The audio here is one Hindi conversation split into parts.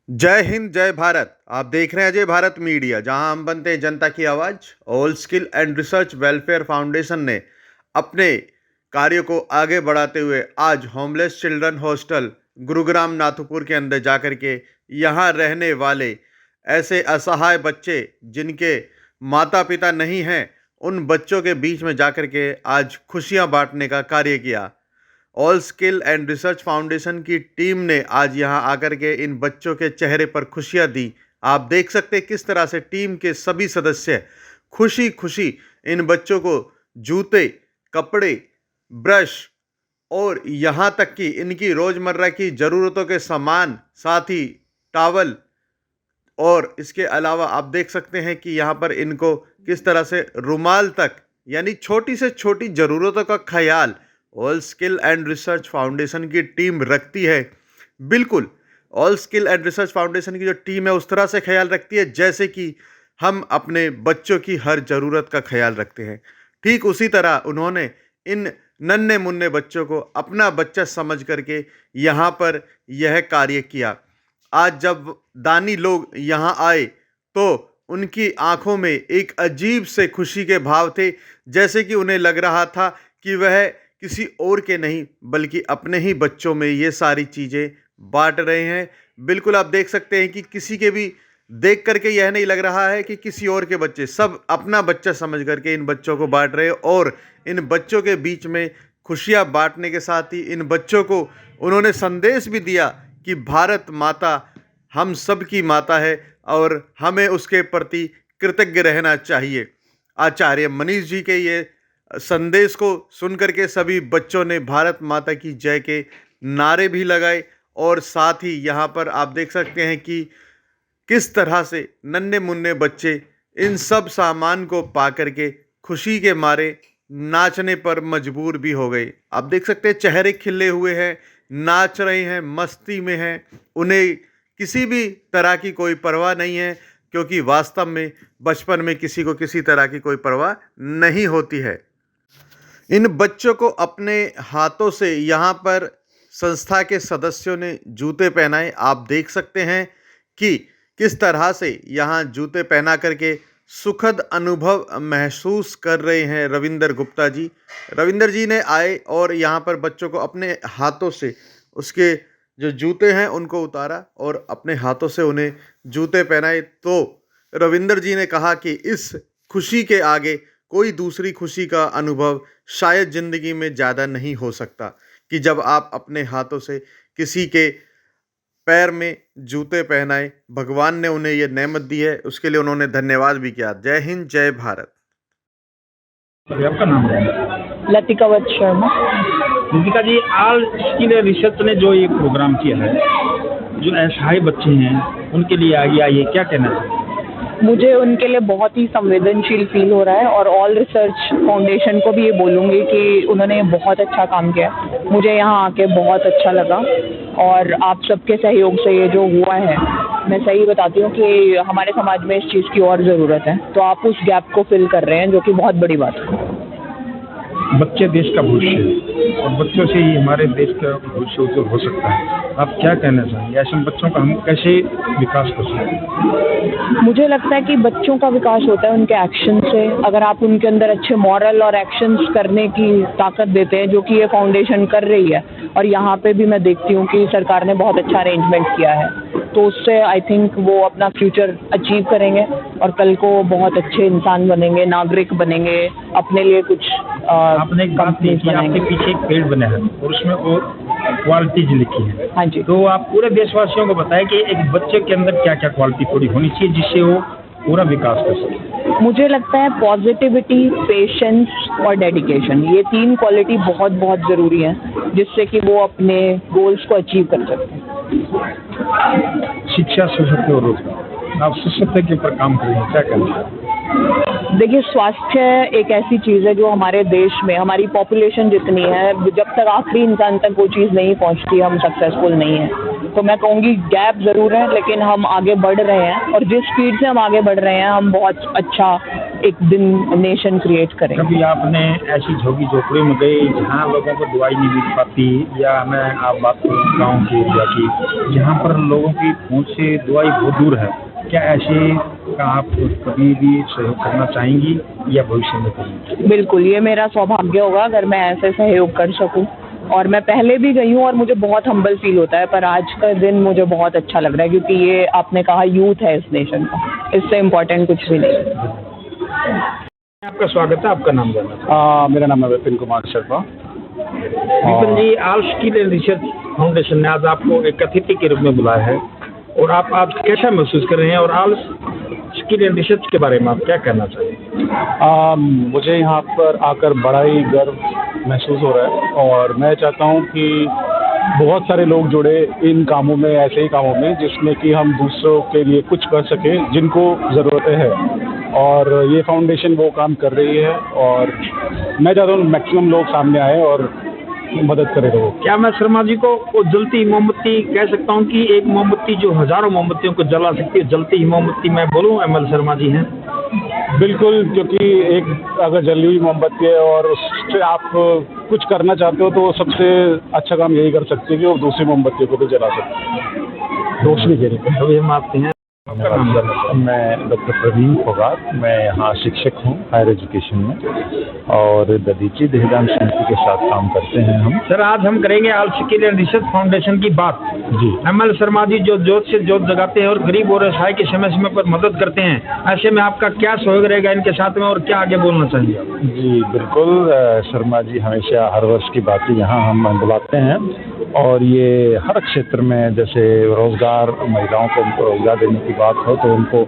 जय हिंद जय भारत। आप देख रहे हैं अजय भारत मीडिया, जहां हम बनते हैं जनता की आवाज। All skill and research welfare foundation ने अपने कार्य को आगे बढ़ाते हुए आज homeless children hostel Gurugram Nathupur के अंदर जाकर के यहां रहने वाले ऐसे असहाय बच्चे जिनके माता पिता नहीं हैं, उन बच्चों के बीच में जाकर के आज खुशियां बांटने का कार्य किया। All skill and research foundation की टीम ने आज यहां आकर के इन बच्चों के चेहरे पर खुशियां दी। आप देख सकते हैं किस तरह से टीम के सभी सदस्य खुशी खुशी इन बच्चों को जूते, कपड़े, ब्रश और यहाँ तक कि इनकी रोज़मर्रा की ज़रूरतों के सामान, साथ ही टॉवल, और इसके अलावा आप देख सकते हैं कि यहाँ पर इनको किस तरह से रुमाल तक, यानी छोटी से छोटी ज़रूरतों का ख्याल all skill and research foundation की टीम रखती है। बिल्कुल, all skill and research foundation की जो टीम है उस तरह से ख्याल रखती है जैसे कि हम अपने बच्चों की हर ज़रूरत का ख्याल रखते हैं। ठीक उसी तरह उन्होंने इन नन्हे मुन्ने बच्चों को अपना बच्चा समझ करके यहाँ पर यह कार्य किया। आज जब दानी लोग यहाँ आए तो उनकी आंखों में एक अजीब से खुशी के भाव थे, जैसे कि उन्हें लग रहा था कि वह किसी और के नहीं बल्कि अपने ही बच्चों में ये सारी चीज़ें बांट रहे हैं। बिल्कुल, आप देख सकते हैं कि किसी के भी देख करके यह नहीं लग रहा है कि किसी और के बच्चे, सब अपना बच्चा समझ करके इन बच्चों को बांट रहे हैं। और इन बच्चों के बीच में खुशियां बांटने के साथ ही इन बच्चों को उन्होंने संदेश भी दिया कि भारत माता हम सब की माता है और हमें उसके प्रति कृतज्ञ रहना चाहिए। आचार्य मनीष जी के ये संदेश को सुनकर के सभी बच्चों ने भारत माता की जय के नारे भी लगाए। और साथ ही यहाँ पर आप देख सकते हैं कि किस तरह से नन्हे मुन्ने बच्चे इन सब सामान को पा करके खुशी के मारे नाचने पर मजबूर भी हो गए। आप देख सकते हैं चेहरे खिले हुए हैं, नाच रहे हैं, मस्ती में हैं। उन्हें किसी भी तरह की कोई परवाह नहीं है, क्योंकि वास्तव में बचपन में किसी को किसी तरह की कोई परवाह नहीं होती है। इन बच्चों को अपने हाथों से यहाँ पर संस्था के सदस्यों ने जूते पहनाए। आप देख सकते हैं कि किस तरह से यहाँ जूते पहना करके सुखद अनुभव महसूस कर रहे हैं रविंदर गुप्ता जी। रविंदर जी ने आए और यहाँ पर बच्चों को अपने हाथों से उसके जो जूते हैं उनको उतारा और अपने हाथों से उन्हें जूते पहनाए। तो रविंदर जी ने कहा कि इस खुशी के आगे कोई दूसरी खुशी का अनुभव शायद ज़िंदगी में ज़्यादा नहीं हो सकता, कि जब आप अपने हाथों से किसी के पैर में जूते पहनाए। भगवान ने उन्हें यह नेमत दी है, उसके लिए उन्होंने धन्यवाद भी किया। जय हिंद जय भारत। आपका नाम है? लतिका वत्स शर्मा। लतिका जी, ऑल स्किल रिसर्च ने जो ये प्रोग्राम किया है, जो असहाय बच्चे हैं उनके लिए आगे आइए, क्या कहना चाहिए? मुझे उनके लिए बहुत ही संवेदनशील फील हो रहा है और ऑल रिसर्च फाउंडेशन को भी ये बोलूँगी कि उन्होंने बहुत अच्छा काम किया। मुझे यहाँ आके बहुत अच्छा लगा और आप सबके सहयोग से ये जो हुआ है, मैं सही बताती हूँ कि हमारे समाज में इस चीज़ की और ज़रूरत है। तो आप उस गैप को फिल कर रहे हैं, जो कि बहुत बड़ी बात है। बच्चे देश का भविष्य है और बच्चों से ही हमारे देश का भविष्य उज्जवल हो सकता है। आप क्या कहना चाहेंगे, ऐसे बच्चों का हम कैसे विकास कर सकते हैं? मुझे लगता है कि बच्चों का विकास होता है उनके एक्शन से। अगर आप उनके अंदर अच्छे मॉरल और एक्शंस करने की ताकत देते हैं, जो कि ये फाउंडेशन कर रही है, और यहाँ पे भी मैं देखती हूँ कि सरकार ने बहुत अच्छा अरेंजमेंट किया है, तो उससे आई थिंक वो अपना फ्यूचर अचीव करेंगे और कल को बहुत अच्छे इंसान बनेंगे, नागरिक बनेंगे, अपने लिए कुछ आपने एक बात की कि आपके पीछे एक पेड़ बना है और उसमें वो क्वालिटीज लिखी है। हाँ जी। तो आप पूरे देशवासियों को बताएं कि एक बच्चे के अंदर क्या क्या क्वालिटी थोड़ी होनी चाहिए जिससे वो पूरा विकास कर सके। मुझे लगता है पॉजिटिविटी, पेशेंस और डेडिकेशन, ये 3 क्वालिटी बहुत बहुत ज़रूरी हैं, जिससे कि वो अपने गोल्स को अचीव कर सकते हैं। शिक्षा, स्वास्थ्य और रोजगार, आप स्वच्छता के ऊपर काम करेंगे, क्या करेंगे? देखिए, स्वास्थ्य एक ऐसी चीज़ है जो हमारे देश में, हमारी पॉपुलेशन जितनी है, जब तक आखिरी इंसान तक वो चीज़ नहीं पहुंचती, हम सक्सेसफुल नहीं हैं। तो मैं कहूँगी गैप ज़रूर है, लेकिन हम आगे बढ़ रहे हैं और जिस स्पीड से हम आगे बढ़ रहे हैं, हम बहुत अच्छा एक दिन नेशन क्रिएट करेंगे। कभी आपने ऐसी झोगी झोपड़ी में गए जहाँ लोगों को दवाई नहीं मिल पाती, या मैं आप बात करूँ गाँव की एरिया की जहाँ पर लोगों की पहुँच से दवाई बहुत दूर है, क्या ऐसे का आप कभी भी सहयोग करना चाहेंगी या भविष्य में करेंगी? बिल्कुल, ये मेरा सौभाग्य होगा अगर मैं ऐसे सहयोग कर सकूं। और मैं पहले भी गई हूँ और मुझे बहुत हम्बल फील होता है, पर आज का दिन मुझे बहुत अच्छा लग रहा है क्योंकि ये आपने कहा यूथ है इस नेशन का, इससे इम्पोर्टेंट कुछ भी नहीं है। आपका स्वागत है, आपका नाम जानना? मेरा नाम है Vipin Kumar Sharma. Vipin ji, all skill and research foundation ने आज आपको एक अतिथि के रूप में बुलाया है, और आप आज कैसा महसूस कर रहे हैं, और ऑल स्किल एंड रिसर्च के बारे में आप क्या कहना चाहिए? मुझे यहाँ पर आकर बड़ा ही गर्व महसूस हो रहा है, और मैं चाहता हूँ कि बहुत सारे लोग जुड़े इन कामों में, ऐसे ही कामों में जिसमें कि हम दूसरों के लिए कुछ कर सकें जिनको ज़रूरतें हैं, और ये फाउंडेशन वो काम कर रही है, और मैं चाहता हूँ मैक्सिमम लोग सामने आए और मदद करे लोगों। क्या मैं शर्मा जी को वो जलती मोमबत्ती कह सकता हूँ कि एक मोमबत्ती जो हजारों मोमबत्तियों को जला सकती है, जलती ही मोमबत्ती मैं बोलूँ, एमएल शर्मा जी हैं? बिल्कुल, क्योंकि एक अगर जली हुई मोमबत्ती है और उससे आप कुछ करना चाहते हो तो वो सबसे अच्छा काम यही कर सकते हैं कि वो दूसरी मोमबत्तियों को भी जला सकते हैं रोशनी के लिए। अभी हम आपके हैं, आपका नाम जानना चाहूँ? मैं डॉक्टर प्रवीण फोगाट, मैं यहाँ शिक्षक हूँ हायर एजुकेशन में, और ददीची देहदान समिति के साथ काम करते हैं हम। सर, आज हम करेंगे all skill and research foundation की बात। जी, एमएल शर्मा जी जो जोत से जोत जगाते हैं और गरीब और असहाय के समय समय पर मदद करते हैं, ऐसे में आपका क्या सहयोग रहेगा इनके साथ में, और क्या आगे बोलना चाहिए आप? जी बिल्कुल, शर्मा जी हमेशा हर वर्ष की बातें यहाँ हम बुलाते हैं, और ये हर क्षेत्र में, जैसे रोज़गार, महिलाओं को रोज़गार देने की बात हो तो उनको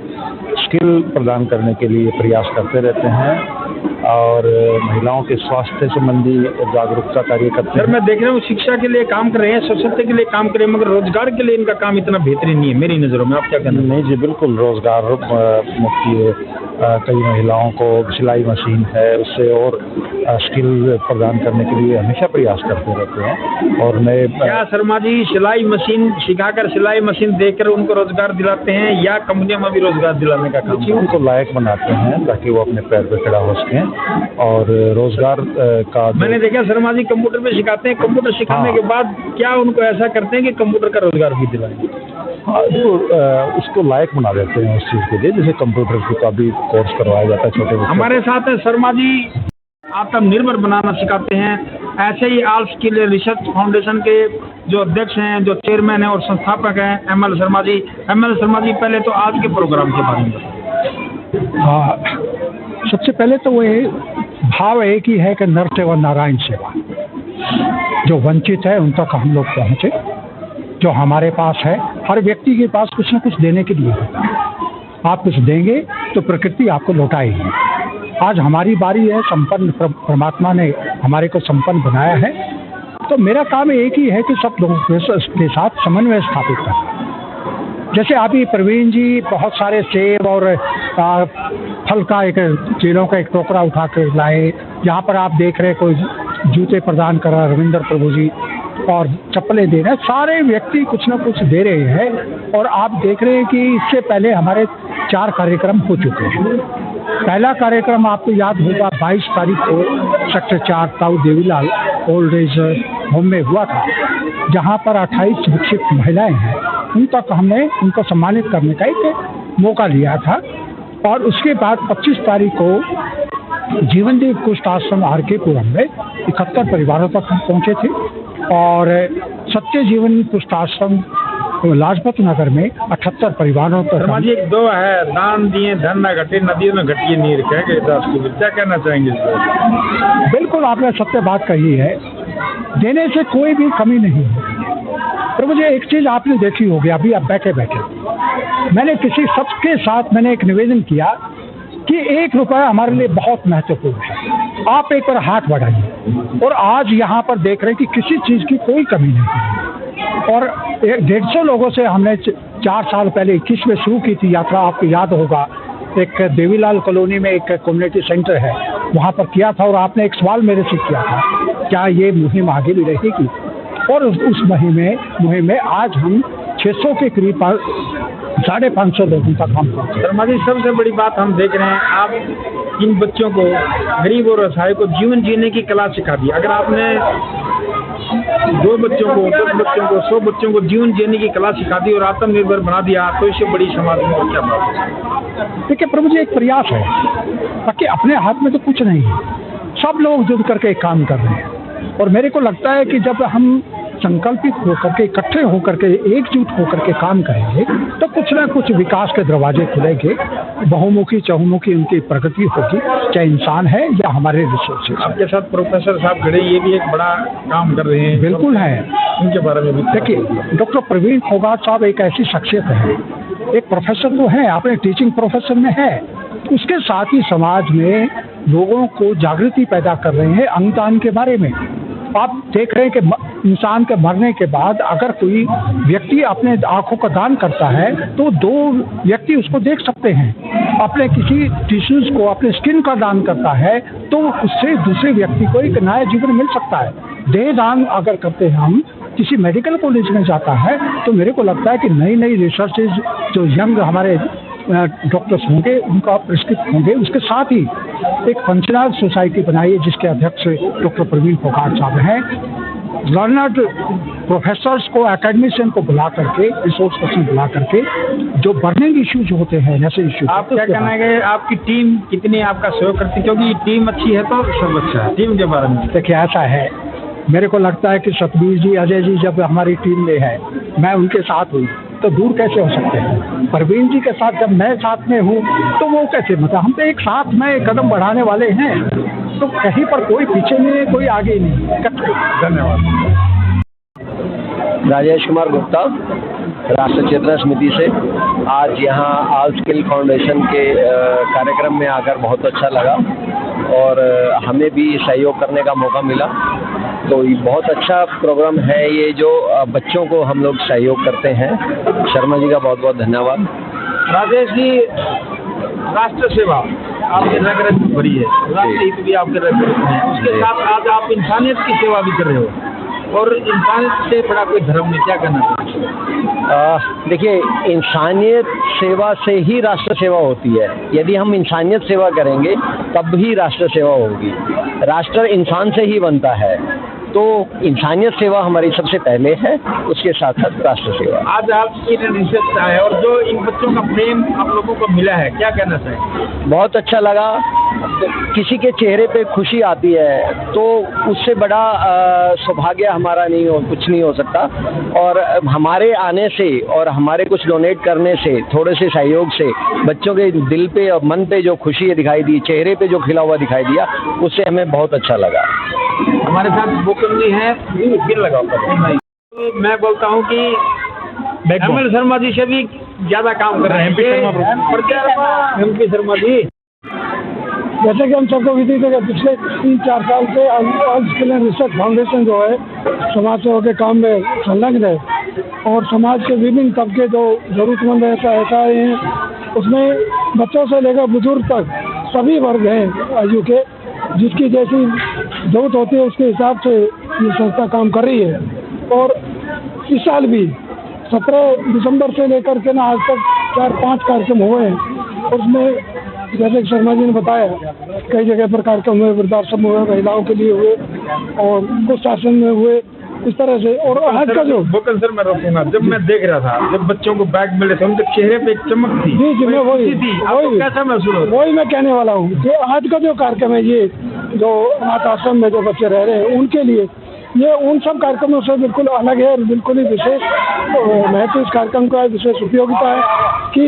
स्किल प्रदान करने के लिए प्रयास करते रहते हैं, और महिलाओं के स्वास्थ्य संबंधी जागरूकता कार्य करते सर, हैं। मैं देख रहा हूँ शिक्षा के लिए काम कर रहे हैं, स्वच्छता के लिए काम कर रहे हैं, मगर रोजगार के लिए इनका काम इतना बेहतरीन नहीं है मेरी नज़रों में। आप क्या कहना? नहीं जी, बिल्कुल रोज़गार मुक्ति कई महिलाओं को सिलाई मशीन है, उससे और स्किल प्रदान करने के लिए हमेशा प्रयास करते रहते हैं। और नए क्या शर्मा जी सिलाई मशीन सिखाकर, सिलाई मशीन देकर उनको रोजगार दिलाते हैं, या कंपनियों में भी रोजगार दिलाने का काम? उनको लायक बनाते हैं ताकि वो अपने पैर पे खड़ा हो सकें, और रोज़गार का मैंने देखा शर्मा जी कंप्यूटर पे सिखाते हैं, कंप्यूटर सिखाने के बाद क्या उनको ऐसा करते हैं कि कंप्यूटर का रोजगार भी दिलाएंगे? हाँ, उसको लायक बना देते हैं उस चीज़ के लिए, जैसे कंप्यूटर का भी कोर्स करवाया जाता है छोटे बच्चों। हमारे साथ है शर्मा जी, आत्मनिर्भर बनाना सिखाते हैं। ऐसे ही ऑल स्किल रिसर्च फाउंडेशन के जो अध्यक्ष हैं, जो चेयरमैन हैं और संस्थापक हैं, एमएल शर्मा जी। एमएल शर्मा जी, पहले तो आज के प्रोग्राम के बारे में बताएं। हाँ, सबसे पहले तो वो भाव एक ही है कि नर सेवा नारायण सेवा, जो वंचित है उन तक हम लोग पहुँचे, जो हमारे पास है, हर व्यक्ति के पास कुछ न कुछ देने के लिए होता है। आप कुछ देंगे तो प्रकृति आपको लौटाएगी। आज हमारी बारी है, संपन्न परमात्मा ने हमारे को संपन्न बनाया है, तो मेरा काम एक ही है कि सब लोगों के साथ समन्वय स्थापित करना। जैसे अभी प्रवीण जी बहुत सारे सेब और फल का एक चीलों का एक टोकरा उठा कर लाए, यहाँ पर आप देख रहे कोई जूते प्रदान कर रहा रविंद्र प्रभु जी, और चप्पलें दे रहे हैं, सारे व्यक्ति कुछ न कुछ दे रहे हैं। और आप देख रहे हैं कि इससे पहले हमारे 4 कार्यक्रम हो चुके हैं। पहला कार्यक्रम आपको याद होगा 22 तारीख को सेक्टर 4 ताऊ देवीलाल ओल्ड एज होम में हुआ था, जहां पर 28 विकसित महिलाएं हैं, उन तक हमने उनको सम्मानित करने का एक मौका लिया था। और उसके बाद 25 तारीख को जीवनदेव कुष्ठ आश्रम RK-पुरम में 71 परिवारों तक हम पहुंचे थे, और सत्य जीवन कुष्ठ आश्रम लाजपत नगर में 78 परिवारों तक। एक दो है, दान दिए धन न घटे, नदियों में घटिए नीर, क्या कहना चाहेंगे? बिल्कुल, आपने सत्य बात कही है, देने से कोई भी कमी नहीं है। पर मुझे एक चीज़ आपने देखी होगी, अभी आप बैठे बैठे मैंने किसी सबके साथ मैंने एक निवेदन किया कि 1 रुपया हमारे लिए बहुत महत्वपूर्ण है, आप एक बार हाथ बढ़ाइए। और आज यहाँ पर देख रहे हैं कि किसी चीज़ की कोई कमी नहीं है। और 150 लोगों से हमने 4 साल पहले 21 में शुरू की थी यात्रा, आपको याद होगा। एक देवीलाल कॉलोनी में एक कम्युनिटी सेंटर है, वहाँ पर किया था, और आपने एक सवाल मेरे से किया था, क्या ये मुहिम आगे भी रहेगी? और उस मुहिम में आज हम 600 के करीब 550 लोगों का काम करते हैं। शर्मा जी, सबसे बड़ी बात हम देख रहे हैं, आप इन बच्चों को, गरीब और असहाय को जीवन जीने की कला सिखा दी। अगर आपने 2 बच्चों को, 10 बच्चों को, 100 बच्चों को जीवन जीने की कला सिखा दी और आत्मनिर्भर बना दिया, तो इससे बड़ी समाज में और क्या बात है। देखिए प्रभु जी, एक प्रयास है, बाकी अपने हाथ में तो कुछ नहीं है, सब लोग जुड़ करके एक काम कर रहे हैं। और मेरे को लगता है कि जब हम संकल्पित होकर के, इकट्ठे होकर के, एकजुट होकर के काम करेंगे तो कुछ ना कुछ विकास के दरवाजे खुलेंगे, बहुमुखी चहुमुखी उनकी प्रगति होगी, चाहे इंसान है या हमारे रिसोर्सेज। आपके साथ प्रोफेसर साहब खड़े, ये भी एक बड़ा काम कर रहे हैं। बिल्कुल है, उनके बारे में भी देखिए डॉक्टर प्रवीण फोगाट साहब एक ऐसी शख्सियत है, एक प्रोफेसर तो है, अपने टीचिंग प्रोफेशन में है, उसके साथ ही समाज में लोगों को जागृति पैदा कर रहे हैं अंगदान के बारे में। आप देख रहे हैं कि इंसान के मरने के बाद अगर कोई व्यक्ति अपने आंखों का दान करता है तो 2 व्यक्ति उसको देख सकते हैं। अपने किसी टिश्यूज को, अपने स्किन का दान करता है तो उससे दूसरे व्यक्ति को एक नया जीवन मिल सकता है। देह दान अगर करते हैं हम, किसी मेडिकल कॉलेज में जाता है तो मेरे को लगता है कि नई नई रिसर्चेज जो यंग हमारे डॉक्टर्स होंगे उनका प्रिस्क्रिप्ट होंगे। उसके साथ ही एक पंचनाद सोसाइटी बनाई है जिसके अध्यक्ष डॉक्टर प्रवीण फोगाट साहब हैं। लर्नर्ड प्रोफेसर्स को, एकेडमिशियन को बुला करके, रिसोर्स पर्सन बुला करके जो बर्निंग इश्यूज होते हैं, ऐसे इश्यूज। आप क्या कहना है, आपकी टीम कितनी आपका सहयोग करती है? क्योंकि टीम अच्छी है तो सब अच्छा है। टीम के बारे में देखिए ऐसा है, मेरे को लगता है कि सतबीर जी, अजय जी जब हमारी टीम में है, मैं उनके साथ हूँ तो दूर कैसे हो सकते हैं। प्रवीण जी के साथ जब मैं साथ में हूँ तो वो कैसे, मतलब हम तो एक साथ में एक कदम बढ़ाने वाले हैं, तो कहीं पर कोई पीछे नहीं है, कोई आगे नहीं। धन्यवाद। राजेश कुमार गुप्ता, राष्ट्रीय चेतना समिति से। आज यहाँ ऑल स्किल फाउंडेशन के कार्यक्रम में आकर बहुत अच्छा लगा और हमें भी सहयोग करने का मौका मिला। तो ये बहुत अच्छा प्रोग्राम है ये, जो बच्चों को हम लोग सहयोग करते हैं। शर्मा जी का बहुत बहुत धन्यवाद। राजेश जी, राष्ट्र सेवा आपके रग रग में भरी है, राष्ट्र हित भी आपके रग रग में है, उसके साथ आज आप इंसानियत की सेवा भी कर रहे हो, और इंसानियत से बड़ा कोई धर्म नहीं, क्या करना चाहिए? देखिए, इंसानियत सेवा से ही राष्ट्र सेवा होती है। यदि हम इंसानियत सेवा करेंगे तब ही राष्ट्र सेवा होगी। राष्ट्र इंसान से ही बनता है, तो इंसानियत सेवा हमारी सबसे पहले है, उसके साथ साथ राष्ट्र सेवा। आज आपकी रिसर्च है और जो इन बच्चों का प्रेम आप लोगों को मिला है, क्या कहना चाहिए? बहुत अच्छा लगा। किसी के चेहरे पे खुशी आती है तो उससे बड़ा सौभाग्य हमारा कुछ नहीं हो सकता। और हमारे आने से और हमारे कुछ डोनेट करने से, थोड़े से सहयोग से बच्चों के दिल पे और मन पे जो खुशी दिखाई दी, चेहरे पे जो खिला हुआ दिखाई दिया, उससे हमें बहुत अच्छा लगा। हमारे साथ बोकम जी हैं, फिर लगाओ। तो मैं बोलता हूँ कि एमएल शर्मा जी से भी ज्यादा काम कर रहे हैं एमपी शर्मा जी। जैसे कि हम सबको विदित है कि पिछले 3-4 साल से all skill and research foundation जो है समाज सेवा के काम में संलग्न है, और समाज के विभिन्न तबके जो जरूरतमंद ऐसा हैं, उसमें बच्चों से लेकर बुजुर्ग तक सभी वर्ग हैं आयु के, जिसकी जैसी जरूरत होती है उसके हिसाब से ये संस्था काम कर रही है। और इस साल भी 17 दिसंबर से लेकर के आज तक 4-5 कार्यक्रम हुए हैं। उसमें जैसे कि शर्मा जी ने बताया, कई जगह पर कार्यक्रम हुए, वृद्धाश्रम हुए, महिलाओं के लिए हुए, और कुछ आश्रम में हुए, इस तरह से। और आज का जो बोकल सर, मैं रोकूंगा, जब मैं देख रहा था, जब बच्चों को बैग मिले थे, उनके चेहरे पे एक चमक थी। जी, मैं वही कैसा महसूस हो? वही मैं कहने वाला हूँ कि आज का जो कार्यक्रम है, ये जो अनाथ आश्रम में जो बच्चे रह रहे हैं उनके लिए, ये उन सब कार्यक्रमों से बिल्कुल अलग है और बिल्कुल ही विशेष महत्व इस कार्यक्रम का विशेष उपयोगिता है कि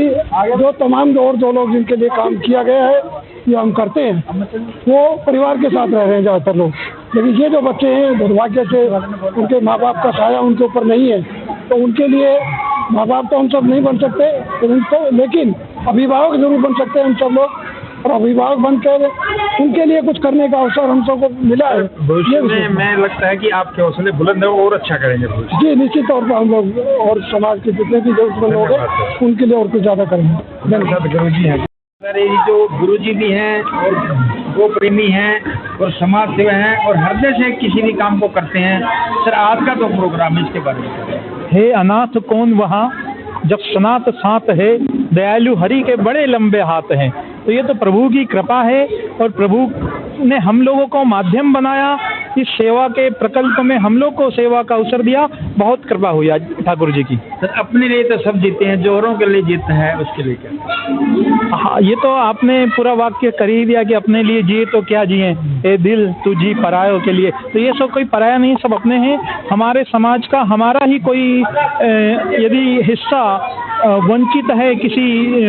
जो तमाम और जो लोग जिनके लिए काम किया गया है, ये हम करते हैं, वो परिवार के साथ रह रहे हैं ज़्यादातर लोग। लेकिन ये जो बच्चे हैं, दुर्भाग्य से उनके माँ बाप का साया उनके ऊपर नहीं है, तो उनके लिए माँ बाप तो हम सब नहीं बन सकते, लेकिन अभिभावक जरूर बन सकते हैं हम सब लोग। और अभिभावक बनकर उनके लिए कुछ करने का अवसर हम सबको मिला है। भविष्य में मैं लगता है कि आपके हौसले बुलंद है और अच्छा करेंगे। जी, निश्चित तौर पर हम लोग और समाज के जितने भी जरूरतमंद लोग हैं उनके लिए और कुछ ज़्यादा करेंगे। गुरु जी हैं, जो गुरु जी भी हैं और गो प्रेमी हैं और समाज सेवा हैं और हृदय से किसी भी काम को करते हैं। सर, आज का तो प्रोग्राम है, इसके बारे में हे अनाथ कौन वहाँ जब सनात साथ है, दयालु हरि के बड़े लंबे हाथ हैं। तो ये तो प्रभु की कृपा है और प्रभु ने हम लोगों को माध्यम बनाया, इस सेवा के प्रकल्प में हम लोग को सेवा का अवसर दिया, बहुत कृपा हुई आज ठाकुर जी की। सर अपने लिए तो सब जीते हैं, जो औरों के लिए जीते हैं उसके लिए क्या? हाँ, ये तो आपने पूरा वाक्य कर ही दिया कि अपने लिए जिए तो क्या जिए, ए दिल तू जी परायों के लिए। तो ये सब कोई पराया नहीं, सब अपने हैं। हमारे समाज का हमारा ही कोई यदि हिस्सा वंचित है किसी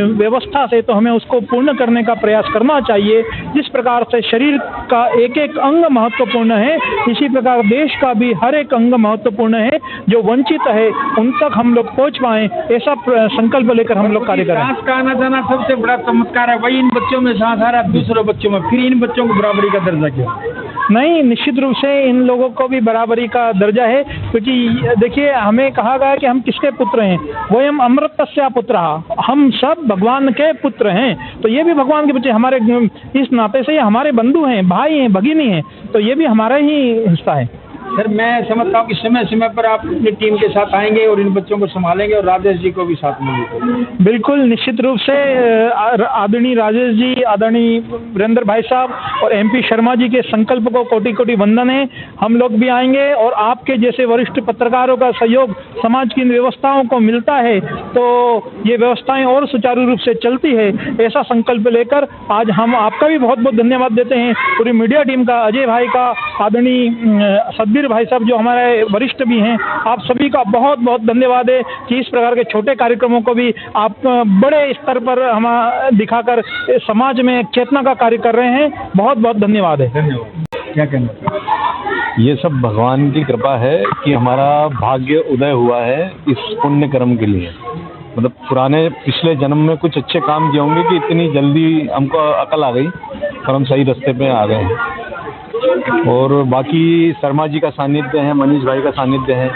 व्यवस्था से, तो हमें उसको पूर्ण करने का प्रयास करना चाहिए। जिस प्रकार से शरीर का एक एक अंग महत्वपूर्ण है, इसी प्रकार देश का भी हर एक अंग महत्वपूर्ण है। जो वंचित है उन तक हम लोग पहुँच पाएं, ऐसा संकल्प लेकर हम लोग कार्य करें। सांस का आना जाना सबसे बड़ा चमत्कार है, वही इन बच्चों में सांस आ रहा है, दूसरे बच्चों में, फिर इन बच्चों को बराबरी का दर्जा क्यों? नहीं, निश्चित रूप से इन लोगों को भी बराबरी का दर्जा है, क्योंकि देखिए हमें कहा गया कि हम किसके पुत्र हैं, वयम अमृतस्य पुत्रः, हम सब भगवान के पुत्र हैं। तो ये भी भगवान के बच्चे हमारे, इस नाते से ये हमारे बंधु हैं, भाई हैं, भगिनी हैं, तो ये भी हमारा ही हिस्सा है। सर मैं समझता हूँ कि समय समय पर आप अपनी टीम के साथ आएंगे और इन बच्चों को संभालेंगे और राजेश जी को भी साथ में लेंगे। बिल्कुल, निश्चित रूप से आदरणीय राजेश जी, आदरणीय वीरेंद्र भाई साहब और MP शर्मा जी के संकल्प को कोटि कोटि वंदन है। हम लोग भी आएंगे और आपके जैसे वरिष्ठ पत्रकारों का सहयोग समाज की इन व्यवस्थाओं को मिलता है तो ये व्यवस्थाएं और सुचारू रूप से चलती है। ऐसा संकल्प लेकर आज हम आपका भी बहुत बहुत धन्यवाद देते हैं, पूरी मीडिया टीम का, अजय भाई का, आदरणीय सदबीर भाई साहब जो हमारे वरिष्ठ भी हैं, आप सभी का बहुत बहुत धन्यवाद है कि इस प्रकार के छोटे कार्यक्रमों को भी आप बड़े स्तर पर हम दिखाकर समाज में चेतना का कार्य कर रहे हैं। बहुत बहुत धन्यवाद है। धन्यवाद। क्या कहना? ये सब भगवान की कृपा है कि हमारा भाग्य उदय हुआ है इस पुण्य कर्म के लिए। मतलब पुराने पिछले जन्म में कुछ अच्छे काम किए होंगे कि इतनी जल्दी हमको अकल आ गई और हम सही रास्ते पे आ गए हैं। और बाकी शर्मा जी का सानिध्य है, मनीष भाई का सानिध्य है,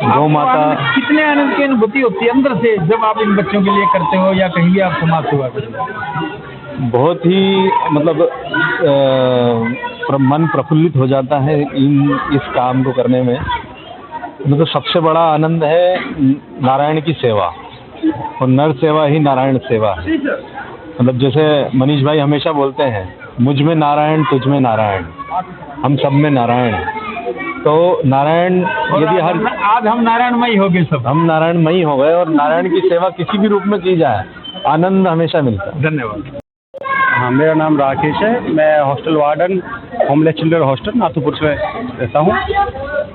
गौ माता। कितने आनंद की अनुभूति होती है अंदर से जब आप इन बच्चों के लिए करते हो या कहीं भी आप समाज सेवा करते हो? बहुत ही मतलब मन प्रफुल्लित हो जाता है इस काम को करने में। मतलब सबसे बड़ा आनंद है नारायण की सेवा, और नर सेवा ही नारायण सेवा है। मतलब जैसे मनीष भाई हमेशा बोलते हैं, मुझ में नारायण तुझ में नारायण, हम सब में नारायण। तो नारायण यदि आज हम नारायणमयी हो गए, सब हम नारायणमयी हो गए, और नारायण की सेवा किसी भी रूप में की जाए आनंद हमेशा मिलता है। धन्यवाद। हाँ, मेरा नाम राकेश है, मैं hostel warden homeless children hostel Nathupur से रहता हूँ।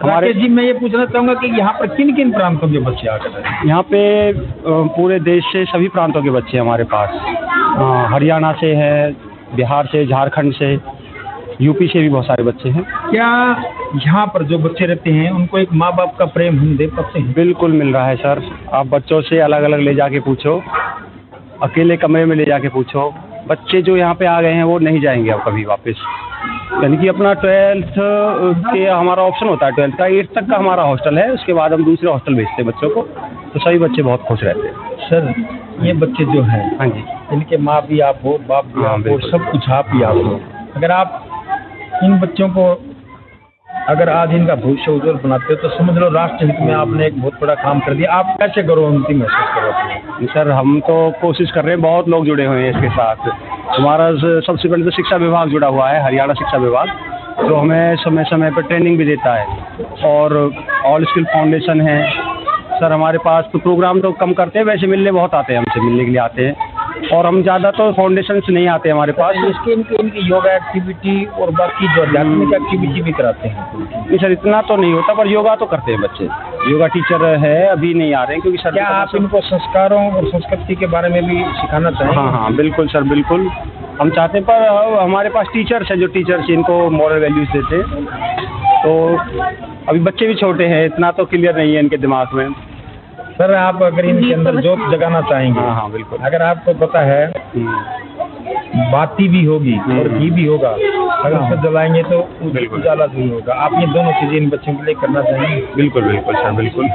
हमारे जी मैं ये पूछना चाहूँगा कि यहाँ पर किन किन प्रांतों के बच्चे आ गए हैं? यहाँ पे पूरे देश से सभी प्रांतों के बच्चे हमारे पास, हरियाणा से है, बिहार से, झारखंड से, यूपी से भी बहुत सारे बच्चे हैं। क्या यहाँ पर जो बच्चे रहते हैं उनको एक माँ बाप का प्रेम हम दे पाते हैं? बिल्कुल मिल रहा है सर। आप बच्चों से अलग अलग ले जाके पूछो, अकेले कमरे में ले जाके पूछो, बच्चे जो यहाँ पे आ गए हैं वो नहीं जाएंगे अब कभी वापस। यानी कि अपना 12th के हमारा ऑप्शन होता है, 12th का 8th तक का हमारा हॉस्टल है, उसके बाद हम दूसरे हॉस्टल भेजते हैं बच्चों को, तो सभी बच्चे बहुत खुश रहते हैं। सर ये बच्चे जो हैं, हाँ जी, इनके माँ भी आप हो, बाप भी आप हो, सब कुछ आप ही आप हो। अगर आप इन बच्चों को अगर आज इनका भविष्य उज्जवल बनाते हो तो समझ लो राष्ट्र हित में आपने एक बहुत बड़ा काम कर दिया। आप कैसे गौरवान्वित महसूस करो? सर हम तो कोशिश कर रहे हैं, बहुत लोग जुड़े हुए हैं इसके साथ। हमारा सबसे पहले तो शिक्षा विभाग जुड़ा हुआ है, हरियाणा शिक्षा विभाग, जो हमें समय समय पर ट्रेनिंग भी देता है, और ऑल स्किल फाउंडेशन है। सर हमारे पास तो प्रोग्राम तो कम करते हैं, वैसे मिलने बहुत आते हैं, हमसे मिलने के लिए आते हैं, और हम ज़्यादा तो फाउंडेशन से नहीं आते हमारे पास। इसके इनकी योगा एक्टिविटी और बाकी जो आध्यात्मिक एक्टिविटी भी कराते हैं? नहीं सर, इतना तो नहीं होता, पर योगा तो करते हैं बच्चे। योगा टीचर है, अभी नहीं आ रहे हैं क्योंकि सर। क्या आप इनको संस्कारों और संस्कृति के बारे में भी सिखाना चाहेंगे? हाँ हाँ बिल्कुल सर, बिल्कुल हम चाहते हैं, पर हमारे पास टीचर्स हैं जो टीचर्स इनको मॉरल वैल्यूज देते हैं। तो अभी बच्चे भी छोटे हैं, इतना तो क्लियर नहीं है इनके दिमाग में। सर आप अगर इनके अंदर जोत जगाना चाहेंगे? हाँ हाँ बिल्कुल। अगर आपको पता है बाती भी होगी और घी भी होगा, अगर उसको जलाएंगे तो उजाला भी होगा, आप ये दोनों चीजें इन बच्चों के लिए करना चाहेंगे? बिल्कुल बिल्कुल सर, बिल्कुल।